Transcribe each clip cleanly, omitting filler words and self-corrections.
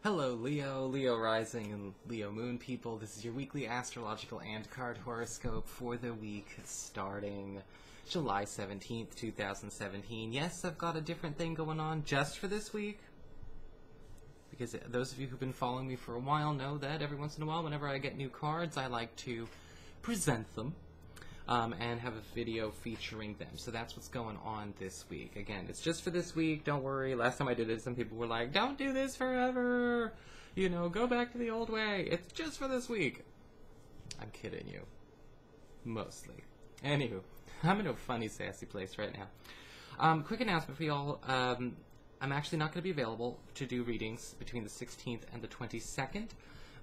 Hello Leo Rising and Leo Moon people. This is your weekly astrological and card horoscope for the week starting July 17th, 2017. Yes, I've got a different thing going on just for this week, because those of you who've been following me for a while know that every once in a while, whenever I get new cards, I like to present them and have a video featuring them. So that's what's going on this week. Again, it's just for this week. Don't worry. Last time I did it, some people were like, don't do this forever. You know, go back to the old way. It's just for this week. I'm kidding you. Mostly. Anywho, I'm in a funny, sassy place right now. Quick announcement for y'all. I'm actually not going to be available to do readings between the 16th and the 22nd.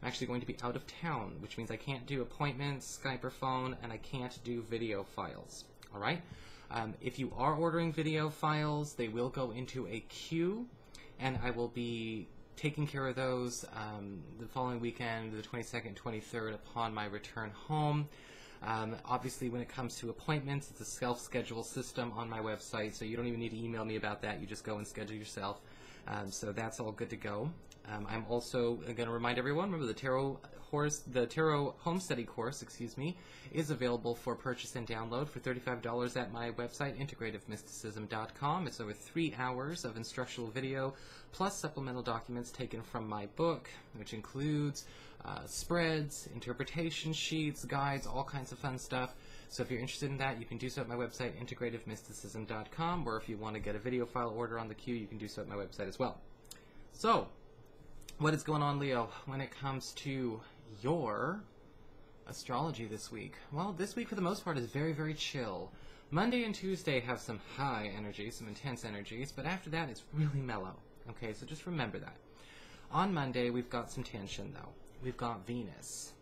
I'm actually going to be out of town, which means I can't do appointments, Skype or phone, and I can't do video files. Alright? If you are ordering video files, they will go into a queue, and I will be taking care of those the following weekend, the 22nd, 23rd, upon my return home. Obviously, when it comes to appointments, it's a self-schedule system on my website, so you don't even need to email me about that. You just go and schedule yourself. So that's all good to go. I'm also going to remind everyone, remember the Tarot Home Study course, is available for purchase and download for $35 at my website, integrativemysticism.com. It's over 3 hours of instructional video, plus supplemental documents taken from my book, which includes spreads, interpretation sheets, guides, all kinds of fun stuff. So if you're interested in that, you can do so at my website, integrativemysticism.com, or if you want to get a video file order on the queue, you can do so at my website as well. So, what is going on, Leo, when it comes to your astrology this week? Well, this week, for the most part, is very, very chill. Monday and Tuesday have some high energy, some intense energies, but after that, it's really mellow. Okay, so just remember that. On Monday, we've got some tension, though. We've got Venus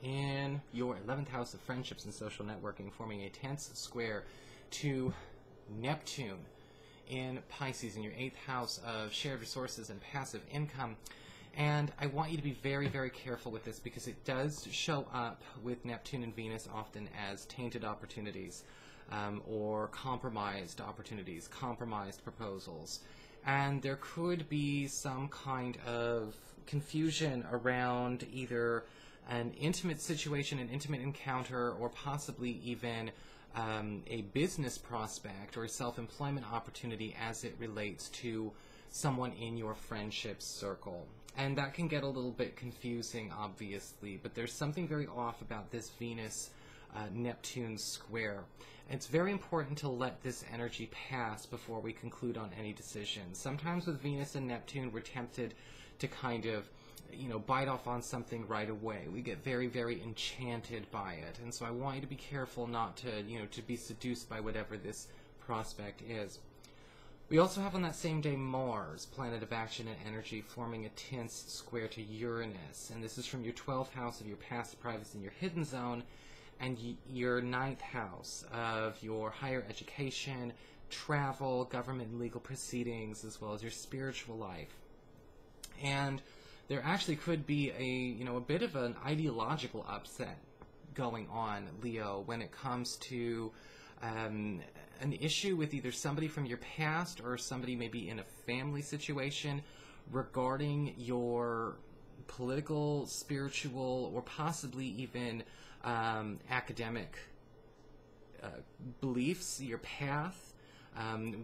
in your 11th house of friendships and social networking, forming a tense square to Neptune in Pisces, in your 8th house of shared resources and passive income. And I want you to be very, very careful with this, because it does show up with Neptune and Venus often as tainted opportunities, or compromised opportunities, compromised proposals. And there could be some kind of confusion around either an intimate situation, an intimate encounter, or possibly even a business prospect or a self-employment opportunity as it relates to someone in your friendship circle. And that can get a little bit confusing, obviously, but there's something very off about this Venus-Neptune square. And it's very important to let this energy pass before we conclude on any decision. Sometimes with Venus and Neptune, we're tempted to kind of, bite off on something right away. We get very, very enchanted by it. And so I want you to be careful not to, to be seduced by whatever this prospect is. We also have on that same day Mars, planet of action and energy, forming a tense square to Uranus. And this is from your 12th house of your past privacy and your hidden zone, and your 9th house of your higher education, travel, government and legal proceedings, as well as your spiritual life. And there actually could be a bit of an ideological upset going on, Leo, when it comes to an issue with either somebody from your past or somebody maybe in a family situation regarding your political, spiritual, or possibly even academic beliefs, your path,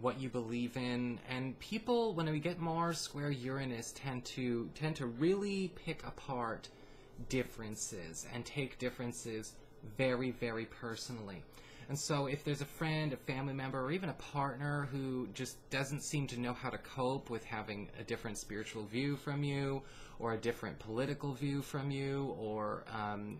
what you believe in. And people, when we get Mars square Uranus, tend to really pick apart differences and take differences very, very personally. And so if there's a friend, a family member, or even a partner who just doesn't seem to know how to cope with having a different spiritual view from you, or a different political view from you, or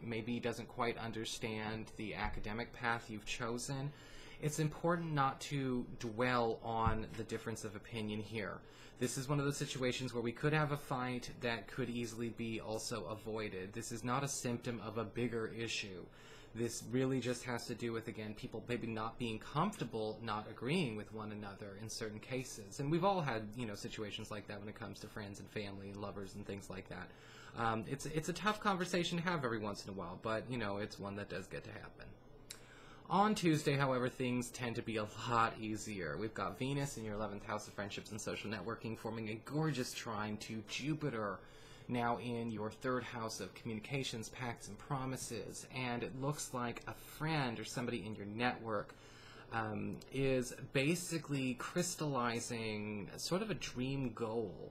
maybe doesn't quite understand the academic path you've chosen, it's important not to dwell on the difference of opinion here. This is one of those situations where we could have a fight that could easily be also avoided. This is not a symptom of a bigger issue. This really just has to do with, again, people maybe not being comfortable, not agreeing with one another in certain cases. And we've all had, situations like that when it comes to friends and family and lovers and things like that. It's a tough conversation to have every once in a while, but, it's one that does get to happen. On Tuesday, however, things tend to be a lot easier. We've got Venus in your 11th house of friendships and social networking forming a gorgeous trine to Jupiter, now in your 3rd house of communications, pacts, and promises. And it looks like a friend or somebody in your network is basically crystallizing sort of a dream goal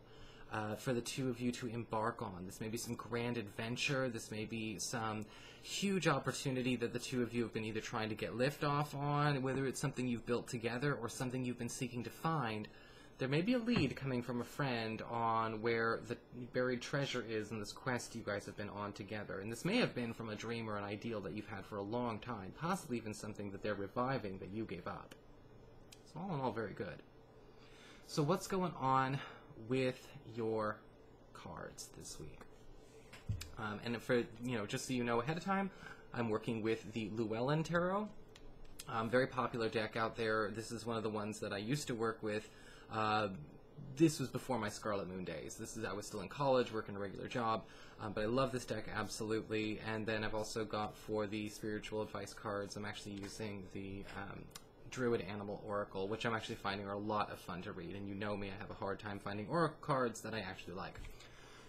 for the two of you to embark on. This may be some grand adventure. This may be some huge opportunity that the two of you have been either trying to get lift off on, whether it's something you've built together or something you've been seeking to find. There may be a lead coming from a friend on where the buried treasure is in this quest you guys have been on together. And this may have been from a dream or an ideal that you've had for a long time, possibly even something that they're reviving that you gave up. So all in all, very good. So what's going on with your cards this week? And for, just so you know ahead of time, I'm working with the Llewellyn Tarot. Very popular deck out there. This is one of the ones that I used to work with. This was before my Scarlet Moon days. I was still in college, working a regular job, but I love this deck absolutely. And then I've also got, for the spiritual advice cards, I'm actually using the Druid Animal Oracle, which I'm actually finding are a lot of fun to read. And you know me, I have a hard time finding oracle cards that I actually like.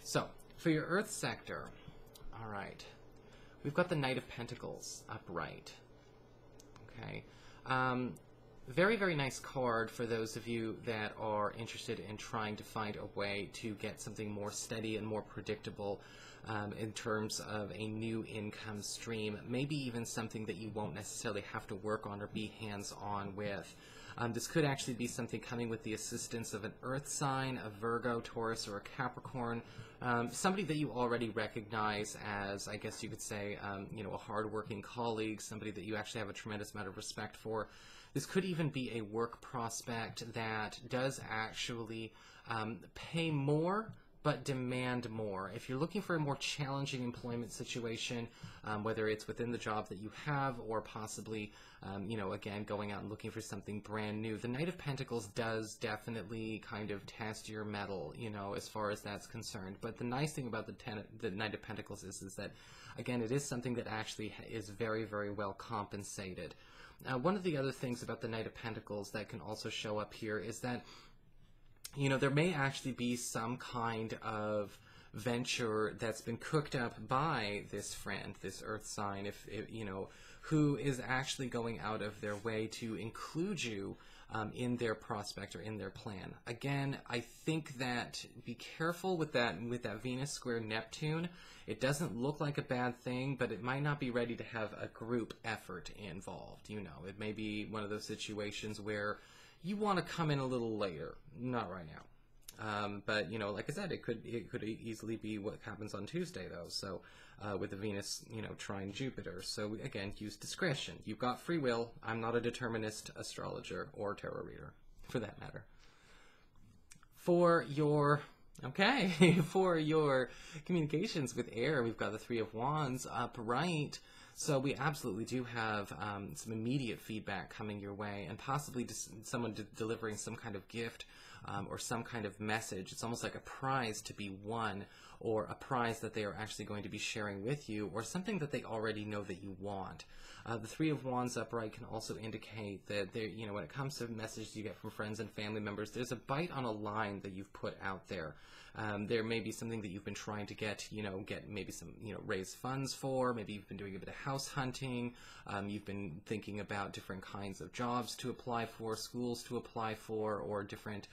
So, for your Earth sector, all right, we've got the Knight of Pentacles upright. Okay. Very, very nice card for those of you that are interested in trying to find a way to get something more steady and more predictable in terms of a new income stream, maybe even something that you won't necessarily have to work on or be hands-on with. This could actually be something coming with the assistance of an Earth sign, a Virgo, Taurus, or a Capricorn, somebody that you already recognize as, I guess you could say, a hardworking colleague, somebody that you actually have a tremendous amount of respect for. This could even be a work prospect that does actually pay more but demand more. If you're looking for a more challenging employment situation, whether it's within the job that you have or possibly, again, going out and looking for something brand new, the Knight of Pentacles does definitely kind of test your mettle, as far as that's concerned. But the nice thing about the Knight of Pentacles is that, again, it is something that actually is very, very well compensated. One of the other things about the Knight of Pentacles that can also show up here is that, there may actually be some kind of venture that's been cooked up by this friend, this Earth sign, who is actually going out of their way to include you in their prospect or in their plan. Again, I think that be careful with that Venus square Neptune. It doesn't look like a bad thing, but it might not be ready to have a group effort involved. It may be one of those situations where you want to come in a little later. Not right now. But, like I said, it could easily be what happens on Tuesday, though. So, with the Venus, trine Jupiter. So, again, use discretion. You've got free will. I'm not a determinist astrologer or tarot reader, for that matter. For your communications with air, we've got the Three of Wands upright. So we absolutely do have some immediate feedback coming your way, and possibly someone delivering some kind of gift or some kind of message. It's almost like a prize to be won, or a prize that they are actually going to be sharing with you, or something that they already know that you want. The Three of Wands upright can also indicate that when it comes to messages you get from friends and family members, there's a bite on a line that you've put out there. There may be something that you've been trying to get maybe some, raise funds for. Maybe you've been doing a bit of house hunting. You've been thinking about different kinds of jobs to apply for, schools to apply for, or different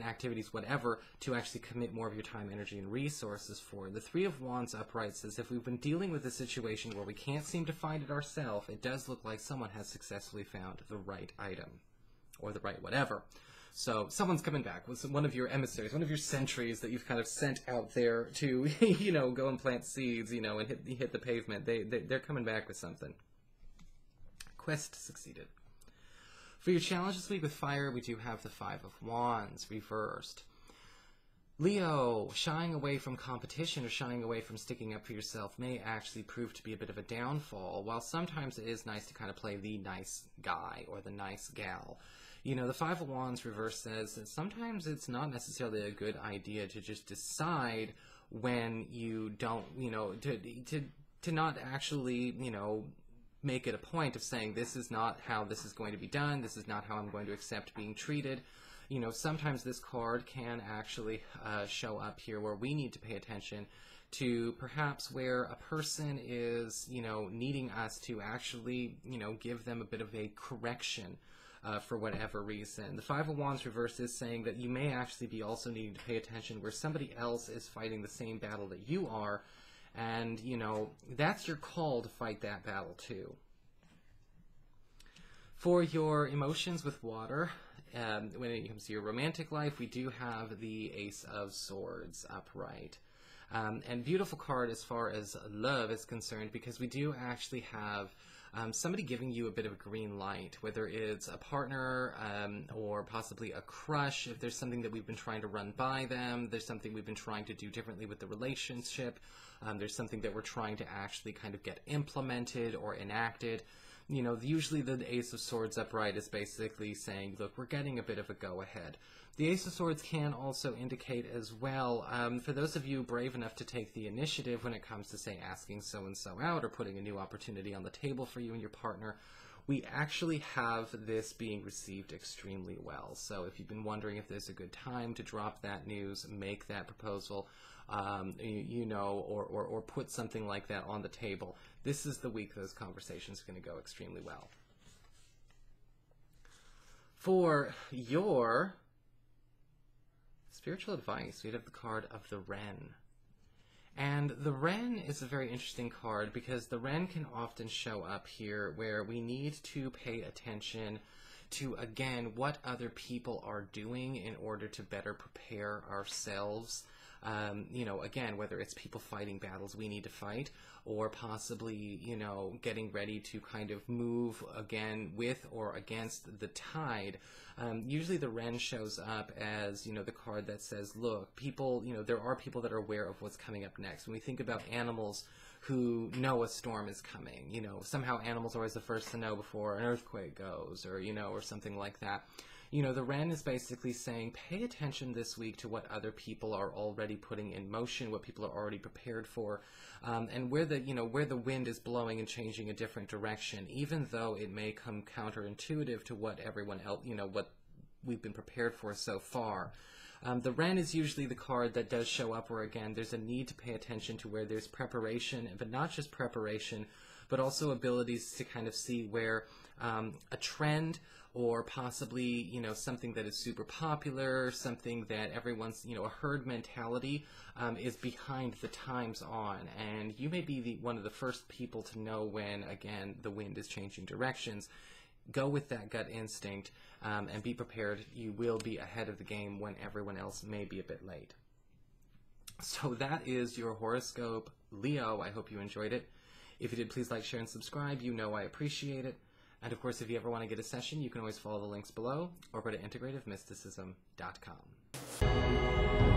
activities, whatever, to actually commit more of your time, energy, and resources for. The Three of Wands upright says if we've been dealing with a situation where we can't seem to find it ourselves, it does look like someone has successfully found the right item, or the right whatever. So someone's coming back with one of your emissaries, one of your sentries that you've kind of sent out there to, go and plant seeds, and hit the pavement. They're coming back with something. Quest succeeded. For your challenge this week with fire, we do have the Five of Wands reversed. Leo, shying away from competition or shying away from sticking up for yourself may actually prove to be a bit of a downfall, while sometimes it is nice to kind of play the nice guy or the nice gal. The Five of Wands reverse says that sometimes it's not necessarily a good idea to just decide when you don't, to not actually, make it a point of saying, this is not how this is going to be done, this is not how I'm going to accept being treated. You know, sometimes this card can actually show up here where we need to pay attention to perhaps where a person is, you know, needing us to actually, you know, give them a bit of a correction for whatever reason. The Five of Wands reverse is saying that you may actually be also needing to pay attention where somebody else is fighting the same battle that you are, and, you know, that's your call to fight that battle too. For your emotions with water, when it comes to your romantic life, we do have the Ace of Swords upright. And beautiful card as far as love is concerned, because we do actually have somebody giving you a bit of a green light, whether it's a partner or possibly a crush. If there's something that we've been trying to run by them, there's something we've been trying to do differently with the relationship, there's something that we're trying to actually kind of get implemented or enacted. You know, usually the Ace of Swords upright is basically saying, look, we're getting a bit of a go-ahead. The Ace of Swords can also indicate as well, for those of you brave enough to take the initiative when it comes to, say, asking so-and-so out or putting a new opportunity on the table for you and your partner, we actually have this being received extremely well. So if you've been wondering if there's a good time to drop that news, make that proposal, you know, or put something like that on the table, this is the week those conversations are going to go extremely well. For your spiritual advice, we have the card of the Wren. And the Wren is a very interesting card because the Wren can often show up here where we need to pay attention to, again, what other people are doing in order to better prepare ourselves. You know, again, whether it's people fighting battles we need to fight, or possibly, you know, getting ready to kind of move again with or against the tide. Usually the Wren shows up as, you know, the card that says, look, people, you know, there are people that are aware of what's coming up next. When we think about animals who know a storm is coming, you know, somehow animals are always the first to know before an earthquake goes, or, you know, or something like that. You know, the Wren is basically saying, pay attention this week to what other people are already putting in motion, what people are already prepared for, and where the, you know, where the wind is blowing and changing a different direction, even though it may come counterintuitive to what everyone else, you know, what we've been prepared for so far. The Wren is usually the card that does show up where, again, there's a need to pay attention to where there's preparation, but not just preparation, but also abilities to kind of see where a trend or possibly, you know, something that is super popular, something that everyone's, you know, a herd mentality is behind the times on. And you may be one of the first people to know when, again, the wind is changing directions. Go with that gut instinct and be prepared. You will be ahead of the game when everyone else may be a bit late. So that is your horoscope, Leo. I hope you enjoyed it. If you did, please like, share, and subscribe. You know I appreciate it. And of course, if you ever want to get a session, you can always follow the links below or go to integrativemysticism.com.